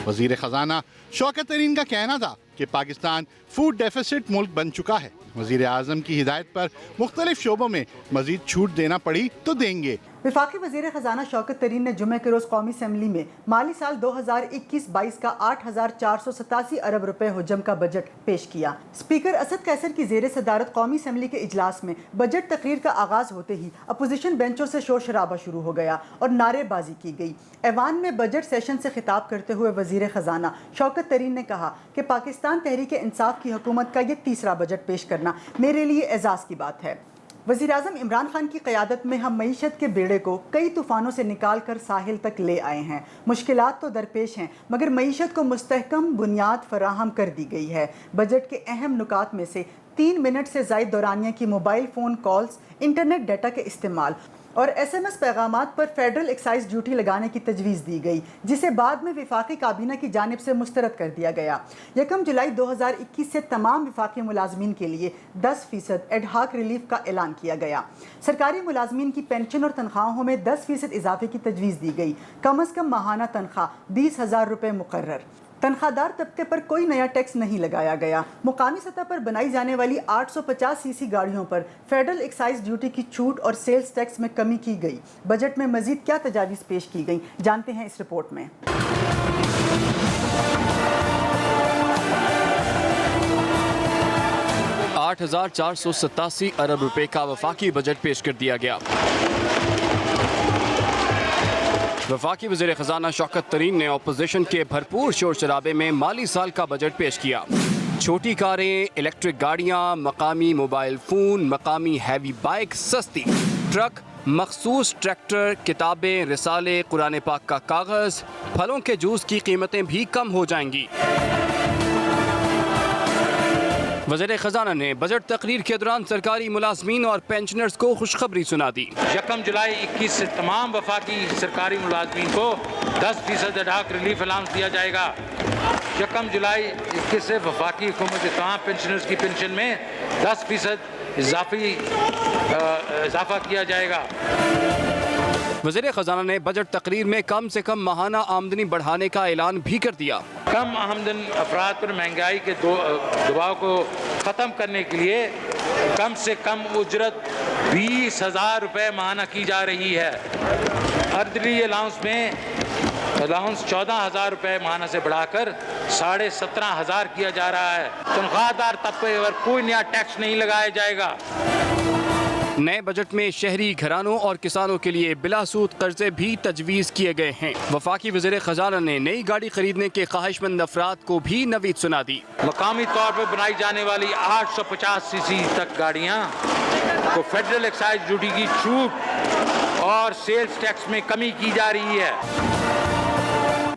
वजीर खजाना शौकत तरीन का कहना था कि पाकिस्तान फूड डेफिसिट मुल्क बन चुका है। वजीर आज़म की हिदायत पर मुख्तलिफ शोबों में मजीद छूट देना पड़ी तो देंगे। वफाकी वज़ीर ख़जाना शौकत तरीन ने जुमे के रोज़ कौमी असम्बली में माली साल 2021-22 का 8487 अरब रुपए हुजम का बजट पेश किया। स्पीकर असद कैसर की ज़ेर सदारत कौमी असम्बली के इजलास में बजट तकरीर का आगाज़ होते ही अपोजिशन बेंचों से शोर शराबा शुरू हो गया और नारेबाजी की गई। ऐवान में बजट सेशन से खिताब करते हुए वज़ीर ख़जाना शौकत तरीन ने कहा कि पाकिस्तान तहरीक इंसाफ की हुकूमत का ये तीसरा बजट पेश करना मेरे लिए एजाज़ की बात है। वज़ीर आज़म इमरान खान की क़यादत में हम मईशत के बेड़े को कई तूफ़ानों से निकाल कर साहिल तक ले आए हैं। मुश्किलात तो दरपेश हैं, मगर मईशत को मुस्तहकम बुनियाद फराहम कर दी गई है। बजट के अहम नुकात में से 3 मिनट से ज़ायद दौरानिया की mobile phone calls, internet data के इस्तेमाल और SMS पैगामात पर फेडरल एक्साइज ड्यूटी लगाने की तजवीज़ दी गई, जिसे बाद में विफाकी काबीना की जानिब से मुस्तरद कर दिया गया। 1 जुलाई 2021 से तमाम विफाकी मुलाजमीन के लिए 10% एडहाक रिलीफ का ऐलान किया गया। सरकारी मुलाजमीन की पेंशन और तनख्वाहों में 10% इजाफे की तजवीज़ दी गई। कम अज़ कम माहाना तनख्वाह 20,000 रुपये मुकर्रर। तनख्वाहदार तबके पर कोई नया टैक्स नहीं लगाया गया। मुकामी सतह पर बनाई जाने वाली 850 सीसी गाड़ियों पर फेडरल एक्साइज ड्यूटी की छूट और सेल्स टैक्स में कमी की गई। बजट में मजीद क्या तजावीज़ पेश की गई, जानते हैं इस रिपोर्ट में। 8,487 अरब रुपए का वफाकी बजट पेश कर दिया गया। वफाकी वज़ीर ख़जाना शौकत तरीन ने अपोजिशन के भरपूर शोर शराबे में माली साल का बजट पेश किया। छोटी कारें, इलेक्ट्रिक गाड़ियां, मकामी मोबाइल फ़ोन, मकामी हैवी बाइक सस्ती, ट्रक मखसूस ट्रैक्टर, किताबें, रिसाले, कुरान पाक का कागज़, फलों के जूस की कीमतें भी कम हो जाएंगी। वज़ीर ख़ज़ाना ने बजट तकरीर के दौरान सरकारी मुलाजमीन और पेंशनर्स को खुशखबरी सुना दी। 1 जुलाई 21 से तमाम वफाकी सरकारी मुलाजमीन को 10% अडाक रिलीफ अलाउंस दिया जाएगा। 1 जुलाई 21 से वफाकी हुकूमत के तमाम पेंशनर्स की पेंशन में 10% इजाफा किया जाएगा। वज़ीर ख़ज़ाना ने बजट तकरीर में कम से कम माहाना आमदनी बढ़ाने का ऐलान भी कर दिया। कम आमदन अफराद पर महंगाई के दबाव को ख़त्म करने के लिए कम से कम उजरत 20,000 रुपये माहाना की जा रही है। अर्दली अलाउंस में अलाउंस 14,000 रुपये माहाना से बढ़ाकर 17,500 किया जा रहा है। तनख्वाहदार तबके पर कोई नया टैक्स नहीं लगाया जाएगा। नए बजट में शहरी घरानों और किसानों के लिए बिलासूद कर्जे भी तजवीज़ किए गए हैं। वफाकी वज़ीर ख़ज़ाना ने नई गाड़ी खरीदने के ख्वाहिशमंद अफराद को भी नवीद सुना दी। मकामी तौर पर बनाई जाने वाली 850 सीसी तक गाड़ियाँ को फेडरल एक्साइज ड्यूटी की छूट और सेल्स टैक्स में कमी की जा रही है।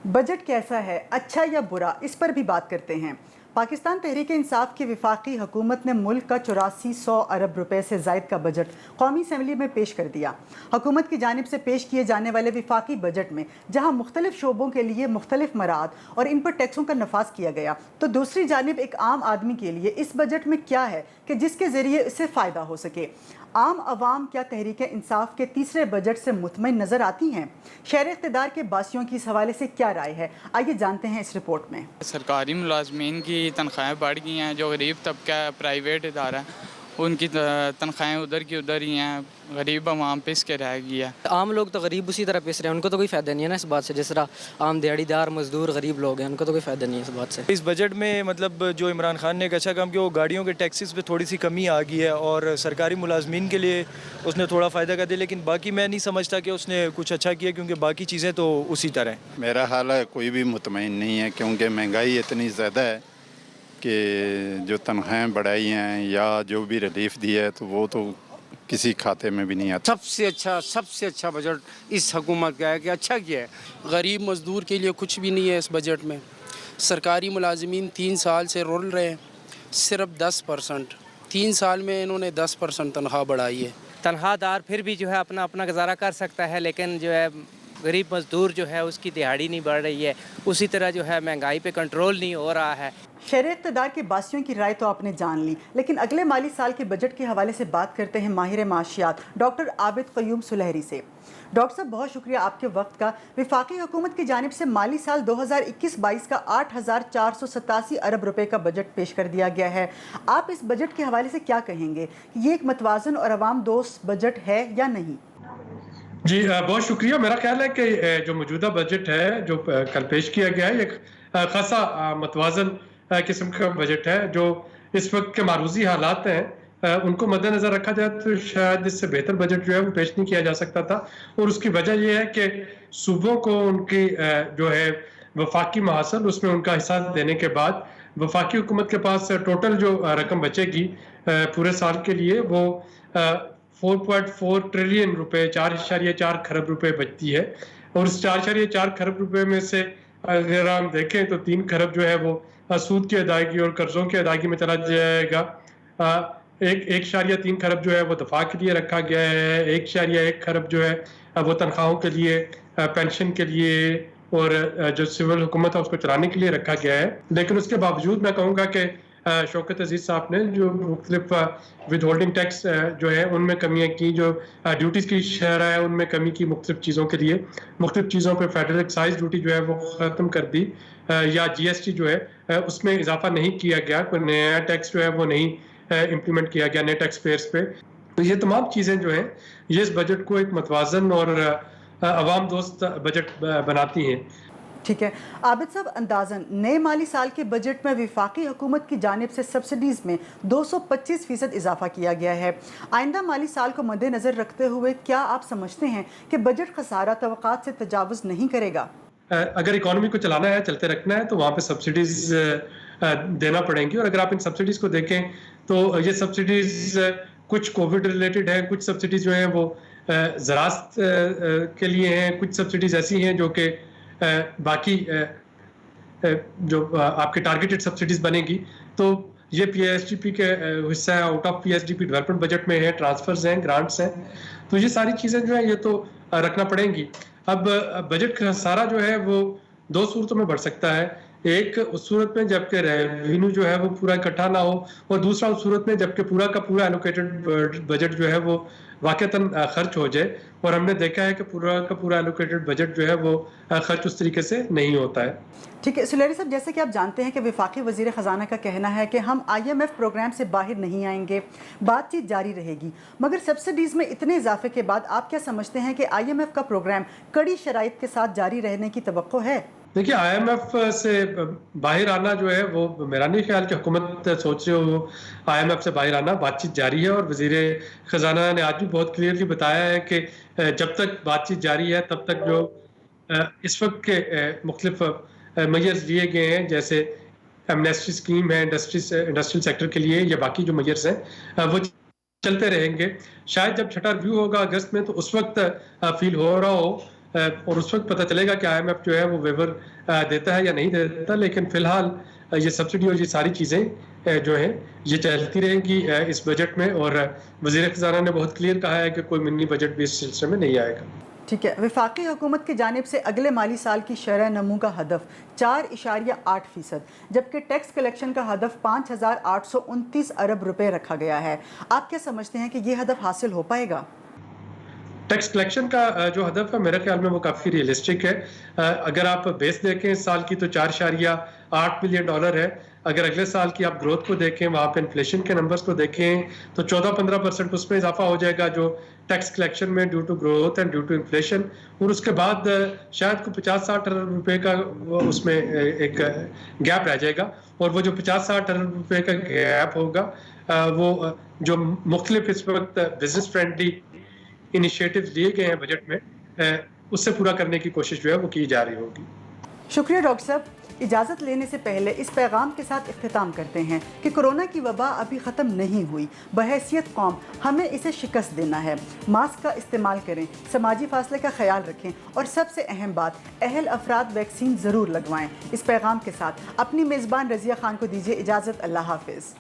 बजट कैसा है, अच्छा या बुरा, इस पर भी बात करते हैं। पाकिस्तान तहरीक इंसाफ की वफाकी हुकूमत ने मुल्क का 8400 अरब रुपए से ज़ायद का बजट कौमी असम्बली में पेश कर दिया। हुकूमत की जानिब से पेश किए जाने वाले वफाकी बजट में जहां मुख्तलिफ शोबों के लिए मुख्तलिफ मराद और इन पर टैक्सों का नफाज किया गया, तो दूसरी जानिब एक आम आदमी के लिए इस बजट में क्या है कि जिसके ज़रिए इससे फ़ायदा हो सके। आम आवाम क्या तहरीक इंसाफ के तीसरे बजट से मुतमईन नज़र आती हैं? शहर इक़्तिदार के बासियों की इस हवाले से क्या राय है, आइए जानते हैं इस रिपोर्ट में। सरकारी मुलाजमीन की तनख्वाहें बढ़ गई हैं। जो गरीब तबका प्राइवेट इदारा है उनकी तनख्वाहें उधर की उधर ही हैं। गरीब आवाम पिस के रह गई है। आम लोग तो गरीब उसी तरह पिस रहे हैं, उनको तो कोई फ़ायदा नहीं है ना इस बात से। जिस तरह आम दिहाड़ीदार मजदूर गरीब लोग हैं, उनको तो कोई फ़ायदा नहीं है इस बात से। इस बजट में मतलब जो इमरान खान ने एक अच्छा काम किया, वो गाड़ियों के टैक्सेस पे थोड़ी सी कमी आ गई है और सरकारी मुलाजमीन के लिए उसने थोड़ा फ़ायदा कर दिया। लेकिन बाकी मैं नहीं समझता कि उसने कुछ अच्छा किया, क्योंकि बाकी चीज़ें तो उसी तरह हैं। मेरा हाल है कोई भी मुतमईन नहीं है, क्योंकि महंगाई इतनी ज़्यादा है कि जो तनख्वाहें बढ़ाई हैं या जो भी रिलीफ दी है तो वो तो किसी खाते में भी नहीं आता। सबसे अच्छा बजट इस हुकूमत का है कि अच्छा किया है। गरीब मजदूर के लिए कुछ भी नहीं है इस बजट में। सरकारी मुलाजमीन 3 साल से रोल रहे हैं, सिर्फ 10%। 3 साल में इन्होंने 10% तनख्वाह बढ़ाई है। तनख्वाहदार फिर भी जो है अपना गुजारा कर सकता है, लेकिन जो है गरीब मजदूर जो है उसकी दिहाड़ी नहीं बढ़ रही है। उसी तरह जो है महंगाई पे कंट्रोल नहीं हो रहा है। शहर इक़्तिदार के बासियों की राय तो आपने जान ली, लेकिन अगले माली साल के बजट के हवाले से बात करते हैं माहिर माशियात डॉक्टर आबिद क़य्यूम सुलहरी से। डॉक्टर साहब, बहुत शुक्रिया आपके वक्त का। वफाकी हुकूमत की जानिब से माली साल 2021-22 का 8,487 अरब रुपए का बजट पेश कर दिया गया है। आप इस बजट के हवाले से क्या कहेंगे? ये एक मतवाज़न और अवाम दोस्त बजट है या नहीं? जी बहुत शुक्रिया। मेरा ख्याल है कि जो मौजूदा बजट है जो कल पेश किया गया है, एक खासा मतवाज़न किस्म का बजट है। जो इस वक्त के मारूजी हालात हैं उनको मद्देनज़र रखा जाए तो शायद इससे बेहतर बजट जो है वो पेश नहीं किया जा सकता था। और उसकी वजह यह है कि सूबों को उनकी जो है वफाकी महासल उसमें उनका हिस्सा देने के बाद वफाकी हुकूमत के पास टोटल जो रकम बचेगी पूरे साल के लिए वो 4.4 ट्रिलियन रुपए, 4.4 खरब रुपए बचती है। और उस 4.4 खरब रुपए में से अगर हम देखें तो 3 खरब जो है वो सूद की अदायगी और कर्जों की अदायगी में चला जाएगा। 1.3 खरब जो है वो दफा के लिए रखा गया है। 1.1 खरब जो है वो तनख्वाहों के लिए, पेंशन के लिए और जो सिविल हुकूमत है उसको चलाने के लिए रखा गया है। लेकिन उसके बावजूद मैं कहूँगा कि शौकत अजीज़ साहब ने जो मुख्तलिफ विद होल्डिंग टैक्स जो है उनमें कमियाँ की, जो ड्यूटीज़ की शरह है उनमें कमी की मुख्तलिफ चीज़ों के लिए। मुख्तलिफ चीज़ों पर फेडरल एक्साइज ड्यूटी जो है वो ख़त्म कर दी या GST जो है उसमें इजाफा नहीं किया गया, कोई नया टैक्स जो है वो नहीं इम्प्लीमेंट किया गया नए टैक्स पेयर्स पे। तो ये तमाम चीज़ें जो हैं ये इस बजट को एक मतवाज़न और अवाम दोस्त बजट बनाती हैं। ठीक है आबिद साहब, अंदाज़न नए माली साल के बजट में वफाकी हुकूमत की जानिब से सब्सिडीज़ में 225% इजाफा किया गया है। आइंदा माली साल को मद्देनज़र रखते हुए क्या आप समझते हैं कि बजट खसारा तवक्कात से तजावुज़ नहीं करेगा? अगर इकॉनमी को चलाना है, चलते रखना है तो वहाँ पे सब्सिडीज़ देना पड़ेंगी। और अगर आप इन सब्सिडीज़ को देखें तो ये सब्सिडीज़ कुछ कोविड रिलेटेड है, कुछ सब्सिडीज़ जो हैं वो زراعت کے لیے ہیں، کچھ سبسڈیز ایسی ہیں جو کہ باقی جو آپ کے ٹارگیٹڈ سبسڈیز بنے گی، تو یہ پی ایس ڈی پی کے حصہ ہے، out of P S D P development budget میں ہے، ٹرانسفرز ہیں، گرانٹس ہیں، تو یہ ساری چیزیں جو ہیں یہ تو رکھنا پڑیں گی۔ اب بجٹ کا سارا جو ہے وہ دو صورتوں میں بڑھ سکتا ہے، ایک اس صورت میں جب کہ ریونیو جو ہے وہ پورا اکٹھا نہ ہو، اور دوسرا اس صورت میں جب کہ پورا کا پورا ایلوکیٹڈ بجٹ جو ہے وہ واقعتاً خرچ ہو جائے، اور ہم نے دیکھا ہے کہ پورا کا پورا ایلوکیٹڈ بجٹ جو ہے وہ خرچ اس طریقے سے نہیں ہوتا ہے۔ ٹھیک ہے سلیری صاحب، جیسے کہ آپ جانتے ہیں کہ وفاقی وزیر خزانہ کا کہنا ہے کہ ہم آئی ایم ایف پروگرام سے باہر نہیں آئیں گے، بات چیت جاری رہے گی، مگر سبسڈیز میں اتنے اضافے کے بعد آپ کیا سمجھتے ہیں کہ آئی ایم ایف کا پروگرام کڑی شرائط کے ساتھ جاری رہنے کی توقع ہے؟ دیکھیے آئی ایم ایف سے باہر آنا جو ہے وہ میرا نہیں خیال کہ حکومت سوچ رہے ہو آئی ایم ایف سے باہر آنا، بات چیت جاری ہے، اور وزیر خزانہ نے آج بھی بہت کلیئرلی بتایا ہے کہ جب تک بات چیت جاری ہے تب تک جو اس وقت کے مختلف میئرز لیے گئے ہیں، جیسے ایمنیسٹی اسکیم ہے انڈسٹریل سیکٹر کے لیے، یا باقی جو میئرز ہیں وہ چلتے رہیں گے۔ شاید جب چھٹا ریویو ہوگا اگست میں تو اس وقت فیل ہو رہا ہو اور اس وقت پتہ چلے گا کہ آئی ایم ایف جو ہے وہ ویور دیتا ہے یا نہیں دیتا، لیکن فی الحال یہ سبسڈی اور یہ ساری چیزیں جو ہیں یہ چلتی رہیں گی اس بجٹ میں، اور وزیر خزانہ نے بہت کلیئر کہا ہے کہ کوئی منی بجٹ بھی اس سلسلے میں نہیں آئے گا۔ ٹھیک ہے، وفاقی حکومت کی جانب سے اگلے مالی سال کی شرح نمو کا ہدف 4.8%، جبکہ ٹیکس کلیکشن کا ہدف 5,829 ارب روپے رکھا گیا ہے۔ آپ کیا سمجھتے ہیں کہ یہ ہدف حاصل ہو پائے گا؟ ٹیکس کلیکشن کا جو ہدف ہے میرے خیال میں وہ کافی ریئلسٹک ہے۔ اگر آپ بیس دیکھیں اس سال کی تو 4.8 بلین ڈالر ہے، اگر اگلے سال کی آپ گروتھ کو دیکھیں، وہاں پہ انفلیشن کے نمبرز کو دیکھیں تو 14-15% اس میں اضافہ ہو جائے گا جو ٹیکس کلیکشن میں due to growth and due to inflation, اور اس کے بعد شاید کو 50-60 ارب روپے کا اس میں ایک گیپ رہ جائے گا، اور وہ جو 50-60 ارب روپے کا گیپ ہوگا وہ جو مختلف اس وقت بزنس فرینڈلی انیشیٹیوز لیے گئے ہیں بجٹ میں، اس سے پورا کرنے کی کوشش جو ہے وہ کی جا رہی ہوگی۔ شکریہ ڈاکٹر صاحب۔ اجازت لینے سے پہلے اس پیغام کے ساتھ اختتام کرتے ہیں کہ کورونا کی وبا ابھی ختم نہیں ہوئی، بحیثیت قوم ہمیں اسے شکست دینا ہے۔ ماسک کا استعمال کریں، سماجی فاصلے کا خیال رکھیں، اور سب سے اہم بات، اہل افراد ویکسین ضرور لگوائیں۔ اس پیغام کے ساتھ اپنی میزبان رضیہ خان کو دیجیے اجازت، اللہ حافظ۔